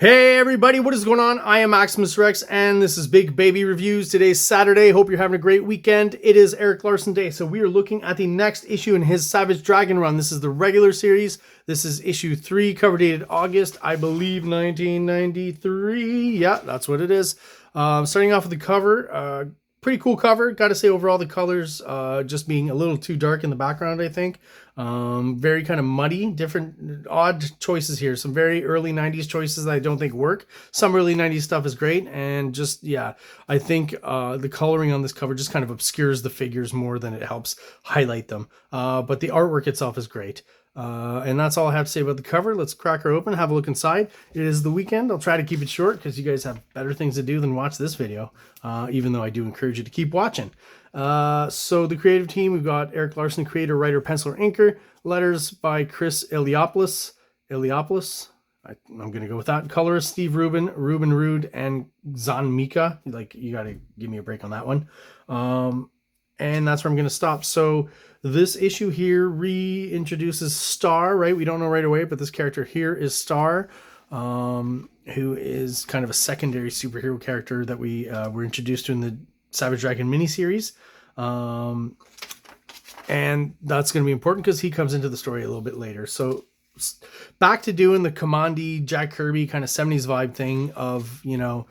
Hey everybody, what is going on? I am Maximus Rex and this is Big Baby Reviews. Today's Saturday. Hope you're having a great weekend. It is Erik Larsen Day, so we are looking at the next issue in his Savage Dragon run. This is the regular series. This is issue 3, cover dated August, I believe 1993. Yeah, that's what it is. Starting off with the cover. Pretty cool cover. Got to say overall the colors just being a little too dark in the background, I think. Very kind of muddy, different odd choices here. Some very early 90s choices that I don't think work. Some early 90s stuff is great, and just, yeah, I think the coloring on this cover just kind of obscures the figures more than it helps highlight them. But the artwork itself is great. And that's all I have to say about the cover. Let's crack her open, have a look inside. It is the weekend. I'll try to keep it short because you guys have better things to do than watch this video, even though I do encourage you to keep watching. So the creative team, we've got Erik Larsen, creator, writer, penciler, inker. Letters by Chris Eliopoulos. I'm going to go with that. Colorist Steve Rubin, Ruben Rude, and Zan Mika. Like, you got to give me a break on that one. And that's where I'm going to stop. So this issue here reintroduces Star, right? We don't know right away, but this character here is Star, who is kind of a secondary superhero character that we were introduced to in the Savage Dragon miniseries. And that's going to be important because he comes into the story a little bit later. So back to doing the Commandy, Jack Kirby kind of 70s vibe thing of, you know,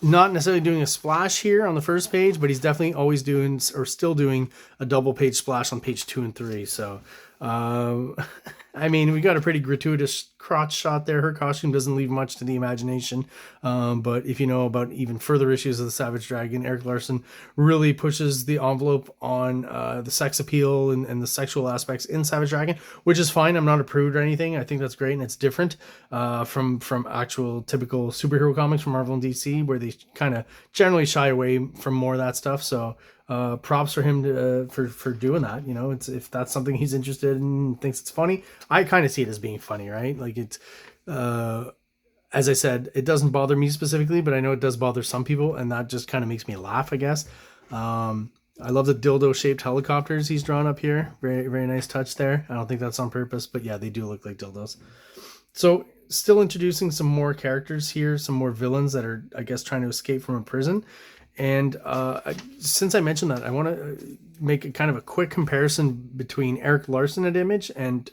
not necessarily doing a splash here on the first page, but he's definitely always doing or still doing a double page splash on page 2 and 3. So, I mean, we got a pretty gratuitous crotch shot there. Her costume doesn't leave much to the imagination. But if you know about even further issues of the Savage Dragon, Erik Larsen really pushes the envelope on the sex appeal and the sexual aspects in Savage Dragon, which is fine. I'm not a prude or anything. I think that's great, and it's different from actual typical superhero comics from Marvel and DC, where they kind of generally shy away from more of that stuff. So props for him for doing that. You know, it's if that's something he's interested in, thinks it's funny. I kind of see it as being funny, right? Like, it's as I said, it doesn't bother me specifically, but I know it does bother some people, and that just kind of makes me laugh, I guess. I love the dildo shaped helicopters he's drawn up here. Very, very nice touch there. I don't think that's on purpose, but yeah, they do look like dildos. So still introducing some more characters here, some more villains that are, I guess, trying to escape from a prison. And since I mentioned that, I want to make a kind of a quick comparison between Erik Larsen at Image and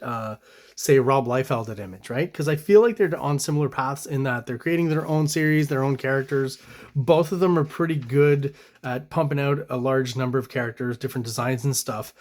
say Rob Liefeld at Image, right? Because I feel like they're on similar paths in that they're creating their own series, their own characters. Both of them are pretty good at pumping out a large number of characters, different designs and stuff.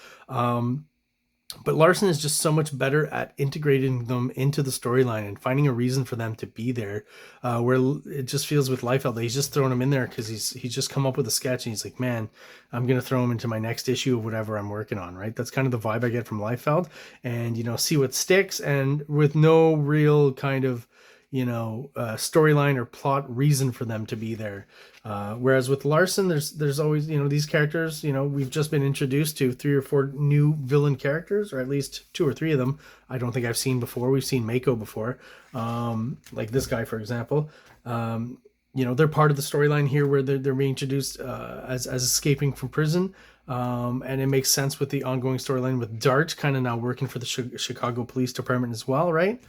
But Larsen is just so much better at integrating them into the storyline and finding a reason for them to be there. Where it just feels with Liefeld that he's just throwing them in there because he's just come up with a sketch and he's like, man, I'm going to throw him into my next issue of whatever I'm working on, right? That's kind of the vibe I get from Liefeld. And, you know, see what sticks, and with no real kind of, you know, storyline or plot reason for them to be there. Whereas with Larsen, there's always, you know, these characters, you know, we've just been introduced to 3 or 4 new villain characters, or at least 2 or 3 of them I don't think I've seen before. We've seen Mako before, like this guy, for example. You know, they're part of the storyline here where they're being introduced as escaping from prison. And it makes sense with the ongoing storyline with Dart kind of now working for the Chicago Police Department as well, right?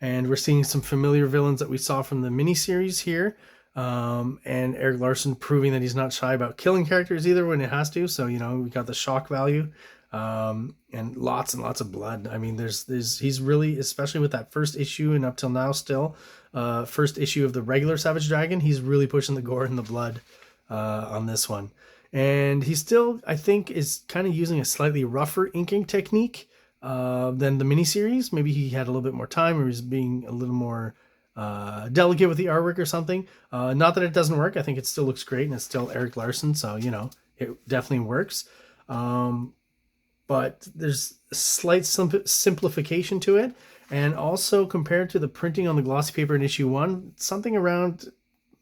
And we're seeing some familiar villains that we saw from the miniseries here. And Erik Larsen proving that he's not shy about killing characters either when it has to. So, you know, we got the shock value, and lots of blood. I mean, he's really, especially with that first issue and up till now still, first issue of the regular Savage Dragon, he's really pushing the gore and the blood, on this one. And he still, I think, is kind of using a slightly rougher inking technique, than the miniseries. Maybe he had a little bit more time, or he's being a little more delicate with the artwork or something. Not that it doesn't work. I think it still looks great, and it's still Erik Larsen, so, you know, it definitely works. But there's a slight simplification to it, and also compared to the printing on the glossy paper in issue 1, something around,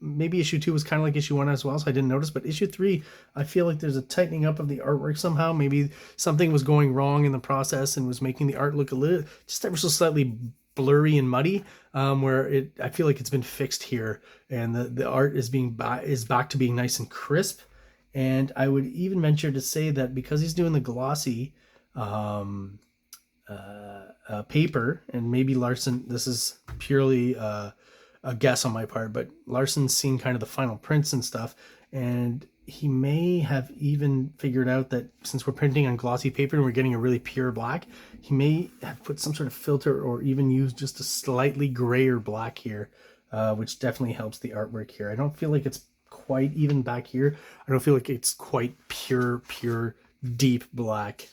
maybe issue 2 was kind of like issue 1 as well, so I didn't notice, but issue 3, I feel like there's a tightening up of the artwork somehow. Maybe something was going wrong in the process and was making the art look a little, just ever so slightly blurry and muddy, where I feel like it's been fixed here, and the art is back to being nice and crisp. And I would even venture to say that because he's doing the glossy paper, and maybe Larsen, this is purely a guess on my part, but Larsen's seen kind of the final prints and stuff, and he may have even figured out that since we're printing on glossy paper and we're getting a really pure black, he may have put some sort of filter or even used just a slightly grayer black here, which definitely helps the artwork here. I don't feel like it's quite even back here. I don't feel like it's quite pure deep black.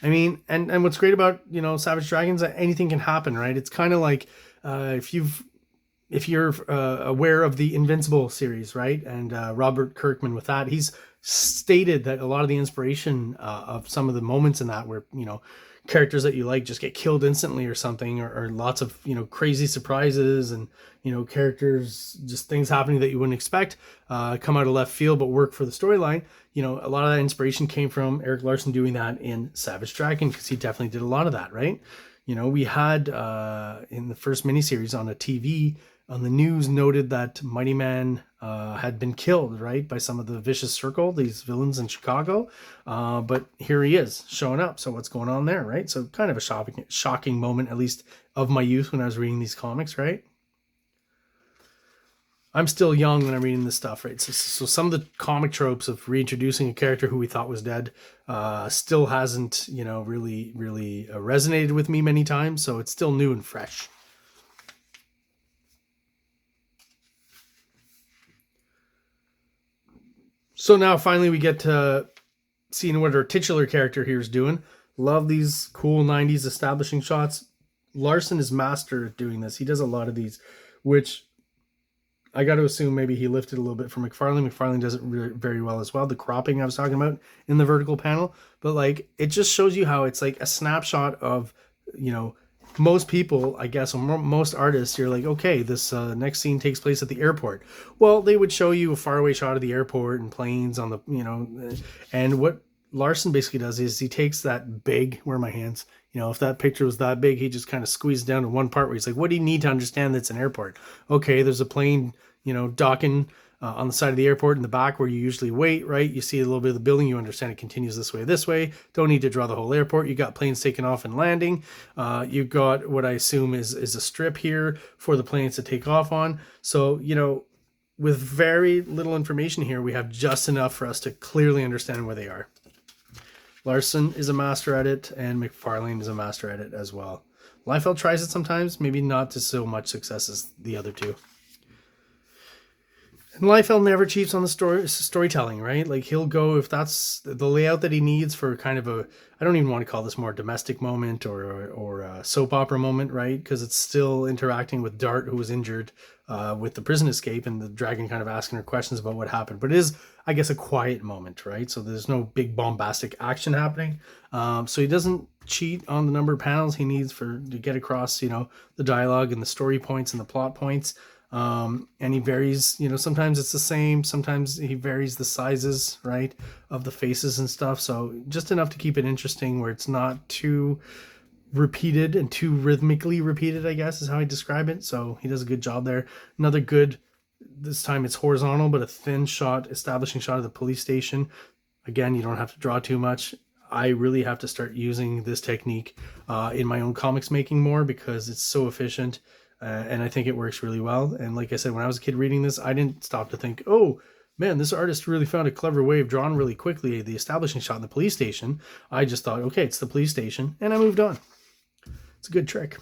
I mean, and what's great about, you know, Savage Dragons, anything can happen, right? It's kind of like if you're aware of the Invincible series, right? And Robert Kirkman with that, he's stated that a lot of the inspiration of some of the moments in that where, you know, characters that you like just get killed instantly or something, or lots of, you know, crazy surprises and, you know, characters, just things happening that you wouldn't expect, come out of left field but work for the storyline. You know, a lot of that inspiration came from Eric Larsen doing that in Savage Dragon, because he definitely did a lot of that, right? You know, we had in the first miniseries on a TV on the news noted that Mighty Man had been killed, right, by some of the Vicious Circle, these villains in Chicago. But here he is showing up. So what's going on there, right? So kind of a shocking moment, at least of my youth when I was reading these comics, right? I'm still young when I'm reading this stuff, right? So some of the comic tropes of reintroducing a character who we thought was dead still hasn't, you know, really resonated with me many times. So it's still new and fresh. So now finally we get to seeing what our titular character here is doing. Love these cool 90s establishing shots. Larsen is master at doing this. He does a lot of these, which I got to assume maybe he lifted a little bit from McFarlane. McFarlane does it very well as well. The cropping I was talking about in the vertical panel. But like, it just shows you how it's like a snapshot of, you know, most people, I guess, or most artists, you're like, okay, this next scene takes place at the airport. Well, they would show you a faraway shot of the airport and planes on the, you know, and what Larsen basically does is he takes that big, where are my hands? You know, if that picture was that big, he just kind of squeezed down to one part where he's like, what do you need to understand that's an airport? Okay, there's a plane, you know, docking on the side of the airport in the back where you usually wait, right? You see a little bit of the building, you understand it continues this way. Don't need to draw the whole airport. You got planes taking off and landing. You've got what I assume is a strip here for the planes to take off on. So, you know, with very little information here, we have just enough for us to clearly understand where they are. Larsen is a master at it, and McFarlane is a master at it as well. Liefeld tries it sometimes, maybe not to so much success as the other two. And Liefeld never cheats on the storytelling, right? Like, he'll go, if that's the layout that he needs for kind of a, I don't even want to call this more domestic moment or a soap opera moment, right? Because it's still interacting with Dart, who was injured with the prison escape, and the dragon kind of asking her questions about what happened. But it is, I guess, a quiet moment, right? So there's no big bombastic action happening. So he doesn't cheat on the number of panels he needs to get across, you know, the dialogue and the story points and the plot points. And he varies, you know, sometimes it's the same, sometimes he varies the sizes, right, of the faces and stuff. So just enough to keep it interesting where it's not too repeated and too rhythmically repeated, I guess is how I describe it. So he does a good job there. Another good, this time it's horizontal, but a thin shot, establishing shot of the police station. Again, you don't have to draw too much. I really have to start using this technique in my own comics making more, because it's so efficient. And I think it works really well. And like I said, when I was a kid reading this, I didn't stop to think, oh, man, this artist really found a clever way of drawing really quickly the establishing shot in the police station. I just thought, okay, it's the police station. And I moved on. It's a good trick.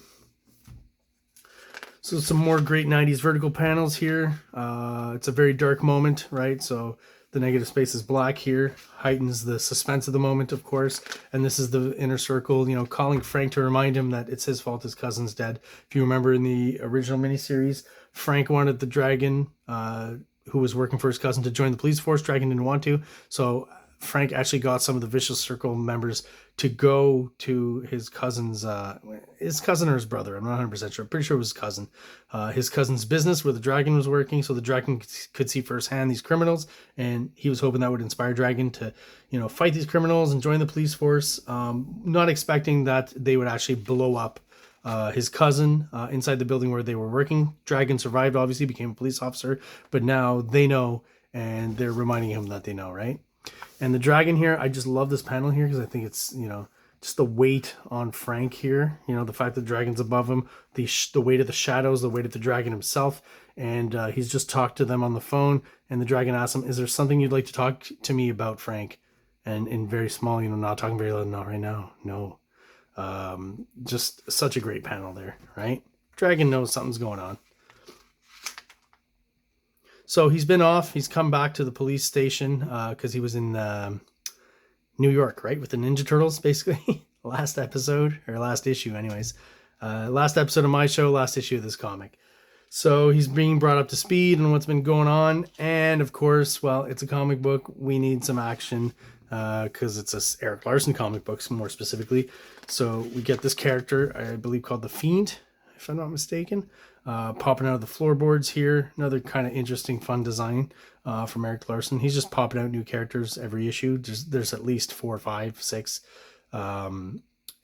So some more great 90s vertical panels here. It's a very dark moment, right? So the negative space is black here, heightens the suspense of the moment, of course. And this is the inner circle, you know, calling Frank to remind him that it's his fault his cousin's dead. If you remember in the original miniseries, Frank wanted the dragon who was working for his cousin to join the police force. Dragon didn't want to. So Frank actually got some of the Vicious Circle members to go to his cousin's or his brother. I'm not 100% sure. I'm pretty sure it was his cousin's business where the dragon was working. So the dragon could see firsthand these criminals, and he was hoping that would inspire Dragon to, you know, fight these criminals and join the police force. Not expecting that they would actually blow up his cousin inside the building where they were working. Dragon survived, obviously, became a police officer, but now they know, and they're reminding him that they know, right? And the dragon here, I just love this panel here because I think it's, you know, just the weight on Frank here. You know, the fact that the dragon's above him, the weight of the shadows, the weight of the dragon himself. And he's just talked to them on the phone. And the dragon asks him, is there something you'd like to talk to me about, Frank? And in very small, you know, not talking very loud, not right now. No. Just such a great panel there, right? Dragon knows something's going on. So he's been off. He's come back to the police station because he was in New York, right? With the Ninja Turtles, basically. Last episode, or last issue anyways. Last episode of my show, last issue of this comic. So he's being brought up to speed on what's been going on. And of course, well, it's a comic book. We need some action because it's a Erik Larsen comic book, more specifically. So we get this character, I believe, called the Fiend, if I'm not mistaken, popping out of the floorboards here. Another kind of interesting, fun design from Erik Larsen. He's just popping out new characters every issue. There's at least 4, 5, 6.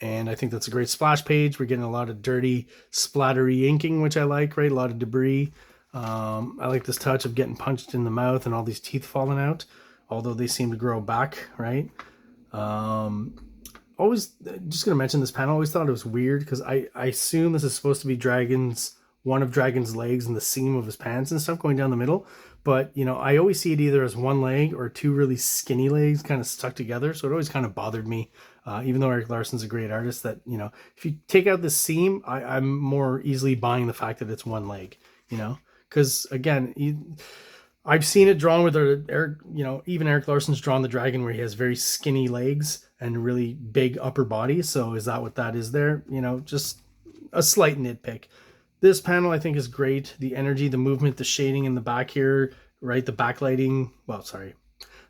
And I think that's a great splash page. We're getting a lot of dirty, splattery inking, which I like, right? A lot of debris. I like this touch of getting punched in the mouth and all these teeth falling out, although they seem to grow back, right? Always, just going to mention this panel, I always thought it was weird because I assume this is supposed to be one of Dragon's legs and the seam of his pants and stuff going down the middle. But, you know, I always see it either as one leg or two really skinny legs kind of stuck together. So it always kind of bothered me, even though Erik Larsen's a great artist, that, you know, if you take out the seam, I'm more easily buying the fact that it's one leg, you know, because again, I've seen it drawn with Eric, you know, even Erik Larsen's drawn the dragon where he has very skinny legs and really big upper body. So is that what that is there? You know, just a slight nitpick. This panel I think is great. The energy, the movement, the shading in the back here, right? The backlighting. Well, sorry.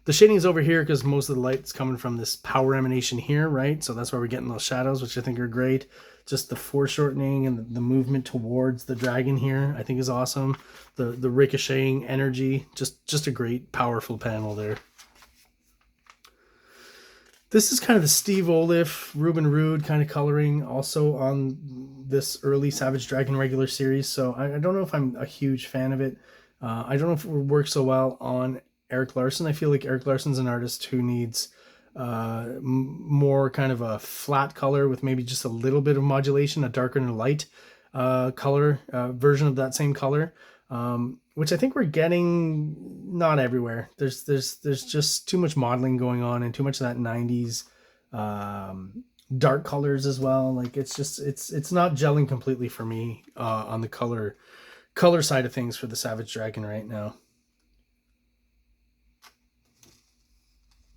The shading is over here because most of the light's coming from this power emanation here, right? So that's where we're getting those shadows, which I think are great. Just the foreshortening and the movement towards the dragon here, I think is awesome. The ricocheting energy, just a great, powerful panel there. This is kind of the Steve Oliff, Ruben Rude kind of coloring also on this early Savage Dragon regular series. So I don't know if I'm a huge fan of it. I don't know if it would work so well on Erik Larsen. I feel like Erik Larsen's an artist who needs more kind of a flat color with maybe just a little bit of modulation, a darker and a light color version of that same color. Which I think we're getting not everywhere. There's just too much modeling going on and too much of that 90s dark colors as well. Like it's not gelling completely for me on the color side of things for the Savage Dragon right now.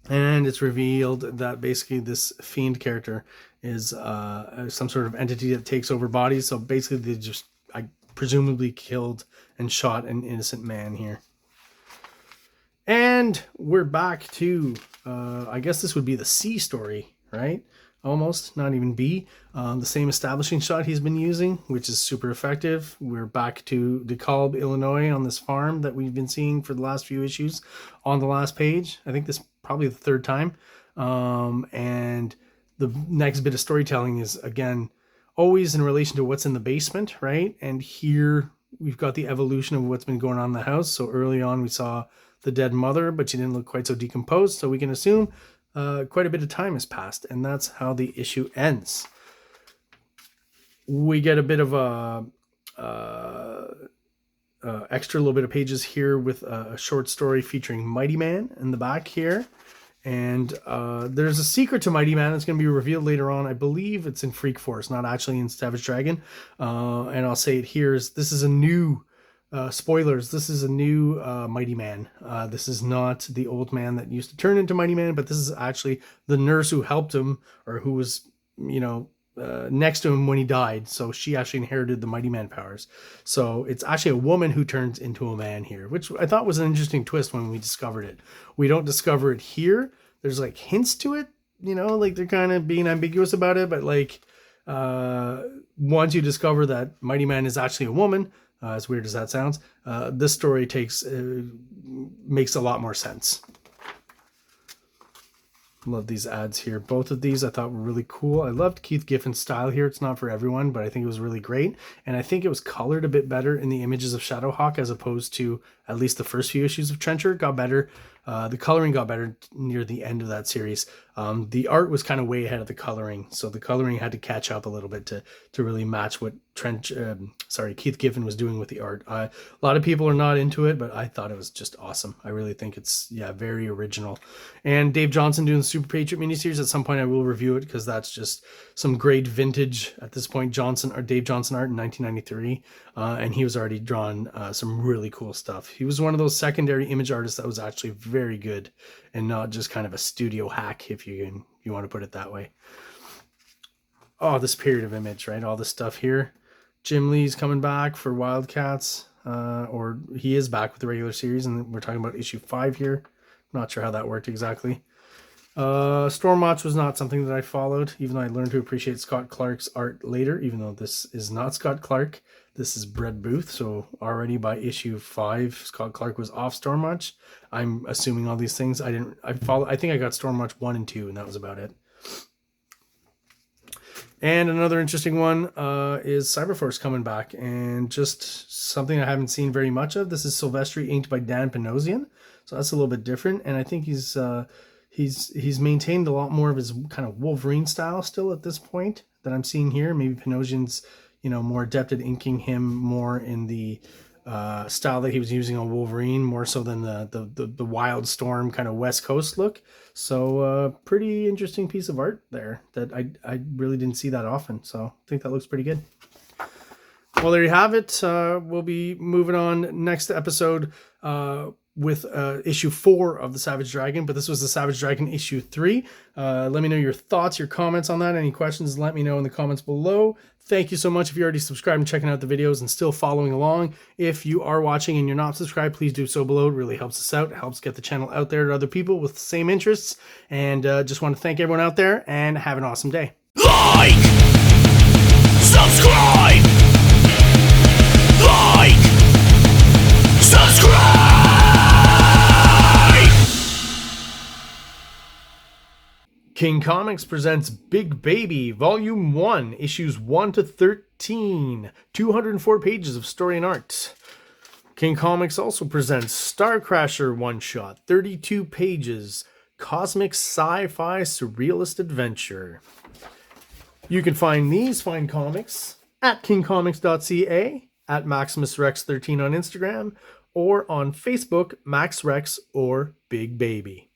And it's revealed that basically this Fiend character is some sort of entity that takes over bodies. So basically they just presumably killed and shot an innocent man here. And we're back to, I guess this would be the C story, right? Almost, not even B. The same establishing shot he's been using, which is super effective. We're back to DeKalb, Illinois on this farm that we've been seeing for the last few issues on the last page. I think this is probably the third time. And the next bit of storytelling is, again, always in relation to what's in the basement, right? And here we've got the evolution of what's been going on in the house. So early on we saw the dead mother, but she didn't look quite so decomposed. So we can assume quite a bit of time has passed, and that's how the issue ends. We get a bit of a extra little bit of pages here with a short story featuring Mighty Man in the back here. And there's a secret to Mighty Man that's going to be revealed later on. I believe it's in Freak Force, not actually in Savage Dragon. And I'll say it here, this is a new, spoilers, this is a new Mighty Man. This is not the old man that used to turn into Mighty Man, but this is actually the nurse who helped him, or who was, you know, next to him when he died. So she actually inherited the Mighty Man powers. So it's actually a woman who turns into a man here, which I thought was an interesting twist when we discovered it. We don't discover it here. There's like hints to it, you know, like they're kind of being ambiguous about it. But like once you discover that Mighty Man is actually a woman, as weird as that sounds, this story makes a lot more sense. Love these ads here. Both of these I thought were really cool. I loved Keith Giffen's style here. It's not for everyone, but I think it was really great. And I think it was colored a bit better in the images of Shadowhawk as opposed to at least the first few issues of Trencher. Got better. The coloring got better near the end of that series. The art was kind of way ahead of the coloring, so the coloring had to catch up a little bit to really match what Keith Giffen was doing with the art. A lot of people are not into it, but I thought it was just awesome. I really think it's very original. And Dave Johnson doing the Super Patriot miniseries. At some point I will review it because that's just some great vintage at this point Dave Johnson art in 1993, and he was already drawn some really cool stuff. He was one of those secondary image artists that was actually very good and not just kind of a studio hack, if you want to put it that way. Oh, this period of image, right? All this stuff here. Jim Lee's coming back for Wildcats, or he is back with the regular series, and we're talking about issue 5 here. Not sure how that worked exactly. Stormwatch was not something that I followed, even though I learned to appreciate Scott Clark's art later, even though this is not Scott Clark. This is Brett Booth, so already by issue 5, Scott Clark was off Stormwatch. I'm assuming all these things. I think I got Stormwatch 1 and 2, and that was about it. And another interesting one is Cyberforce coming back, and just something I haven't seen very much of. This is Silvestri inked by Dan Panosian, so that's a little bit different. And I think he's maintained a lot more of his kind of Wolverine style still at this point that I'm seeing here. Maybe Panosian's more adept at inking him more in the style that he was using on Wolverine, more so than the Wild Storm kind of West Coast look. So pretty interesting piece of art there that I really didn't see that often. So I think that looks pretty good. Well, there you have it. We'll be moving on next episode with issue 4 of the Savage Dragon, but this was the Savage Dragon issue 3. Let me know your thoughts, your comments on that. Any questions, let me know in the comments below. Thank you so much if you're already subscribed and checking out the videos and still following along. If you are watching and you're not subscribed, please do so below. It really helps us out. It helps get the channel out there to other people with the same interests. And just want to thank everyone out there and have an awesome day. Like, subscribe, like, subscribe. King Comics presents Big Baby, Volume 1, Issues 1 to 13, 204 pages of story and art. King Comics also presents Star Crasher one-shot, 32 pages, cosmic sci-fi surrealist adventure. You can find these fine comics at KINGCOMICS.CA, at MaximusRex13 on Instagram, or on Facebook, MaxRex or Big Baby.